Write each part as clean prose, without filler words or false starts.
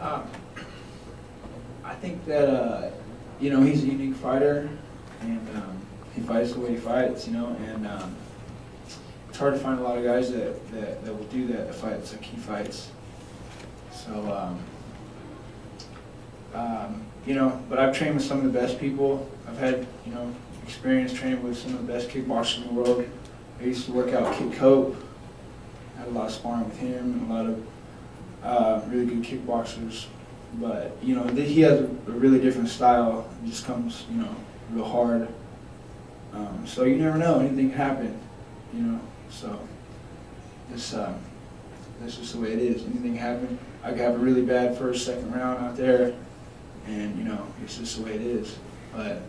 Um, I think that you know, he's a unique fighter, and he fights the way he fights, you know, and it's hard to find a lot of guys that will do that, the fights like he fights. So you know, but I've trained with some of the best people. I've had, you know, experience training with some of the best kickboxers in the world. I used to work out Kid Cope. Had a lot of sparring with him, a lot of really good kickboxers. But, you know, he has a really different style. It just comes, you know, real hard. So you never know, anything can happen, you know. So this, that's just the way it is. Anything can happen. I could have a really bad first, second round out there, and, you know, it's just the way it is. But,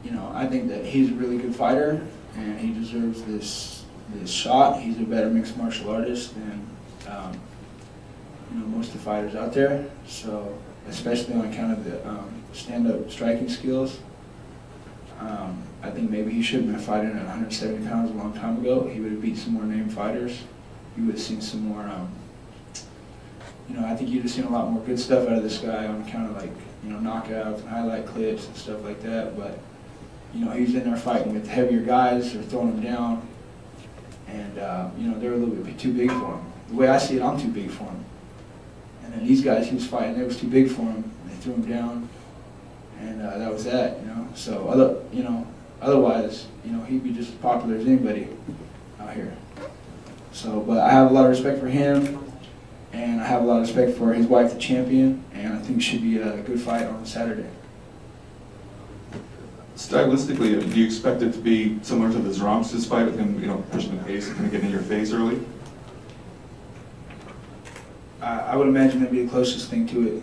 you know, I think that he's a really good fighter, and he deserves this shot. He's a better mixed martial artist than, you know, most of the fighters out there. So, especially on account of the stand-up striking skills. I think maybe he should have been fighting at 170 pounds a long time ago. He would have beat some more named fighters. You would have seen some more, you know, I think you'd have seen a lot more good stuff out of this guy on account of, like, you know, knockouts and highlight clips and stuff like that. But, you know, he's in there fighting with heavier guys. They're throwing him down. And, you know, they're a little bit too big for him. The way I see it, I'm too big for him. And then these guys he was fighting, they was too big for him. They threw him down. And that was that, you know. So, you know, otherwise, you know, he'd be just as popular as anybody out here. So, but I have a lot of respect for him, and I have a lot of respect for his wife, the champion, and I think it should be a good fight on Saturday. Stylistically, do you expect it to be similar to the Zeroms's fight with him, you know, pushing the pace and kind of getting in your face early? I would imagine that'd be the closest thing to it.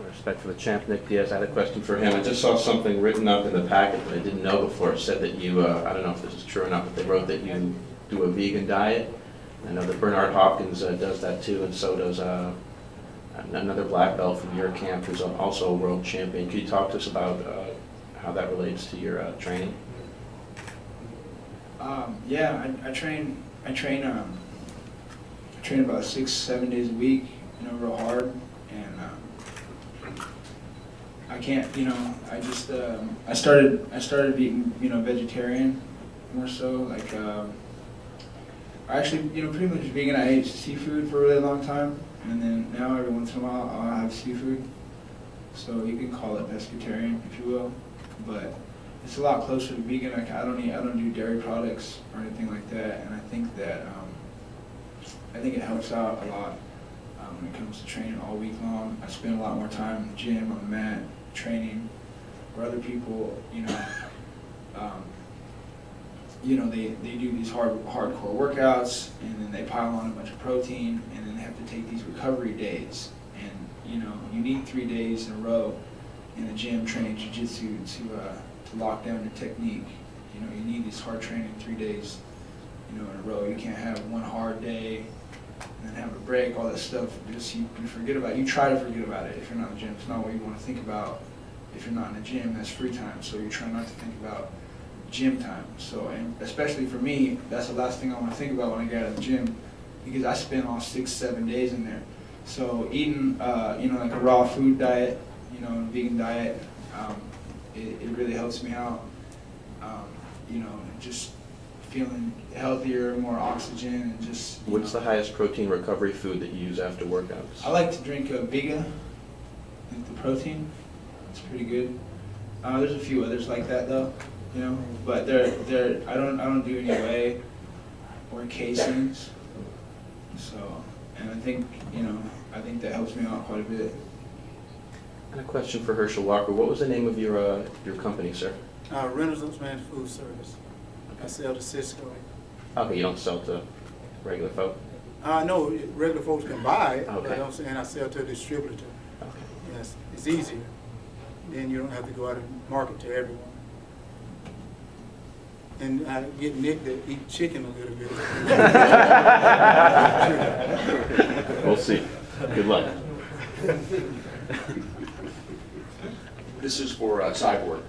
Respect for the champ, Nick Diaz. I had a question for him. I just saw something written up in the packet that I didn't know before. It said that you, I don't know if this is true or not, but they wrote that you do a vegan diet. I know that Bernard Hopkins does that too, and so does another black belt from your camp who's also a world champion. Could you talk to us about how that relates to your training? Yeah, I train about 6-7 days a week, you know, real hard, and I can't, you know, I just I started eating, you know, vegetarian more so, like I actually, you know, pretty much vegan. I ate seafood for a really long time, and then now every once in a while I'll have seafood. So you can call it pescatarian, if you will, but it's a lot closer to vegan. Like I don't do dairy products or anything like that, and I think that it helps out a lot when it comes to training all week long. I spend a lot more time in the gym, on the mat, training, where other people, you know, they do these hardcore workouts, and then they pile on a bunch of protein, and then they have to take these recovery days. And, you know, you need 3 days in a row in the gym training jiu-jitsu to lock down your technique. You know, you need this hard training 3 days, you know, in a row. You can't have one hard day and then have a break, all that stuff. Just you forget about it. You try to forget about it if you're not in the gym. It's not what you want to think about if you're not in the gym. That's free time, so you're trying not to think about gym time. So, and especially for me, that's the last thing I want to think about when I get out of the gym, because I spend all 6-7 days in there. So eating, you know, like a raw food diet, you know, a vegan diet, it really helps me out. You know, just feeling healthier, more oxygen, and just. What's the highest protein recovery food that you use after workouts? I like to drink Vega, like the protein. It's pretty good. There's a few others like that though, you know, but I don't do any whey or casings. So, and I think, you know, I think that helps me out quite a bit. And a question for Hershel Walker. What was the name of your company, sir? Renaissance Man's Food Service. I sell to Cisco. Okay, you don't sell to regular folk? No, regular folks can buy it, okay. But I'm saying I sell to a distributor. Okay. Yes, it's easier. Then you don't have to go out and market to everyone. And I get Nick to eat chicken a little bit. We'll see. Good luck. This is for Cyborg.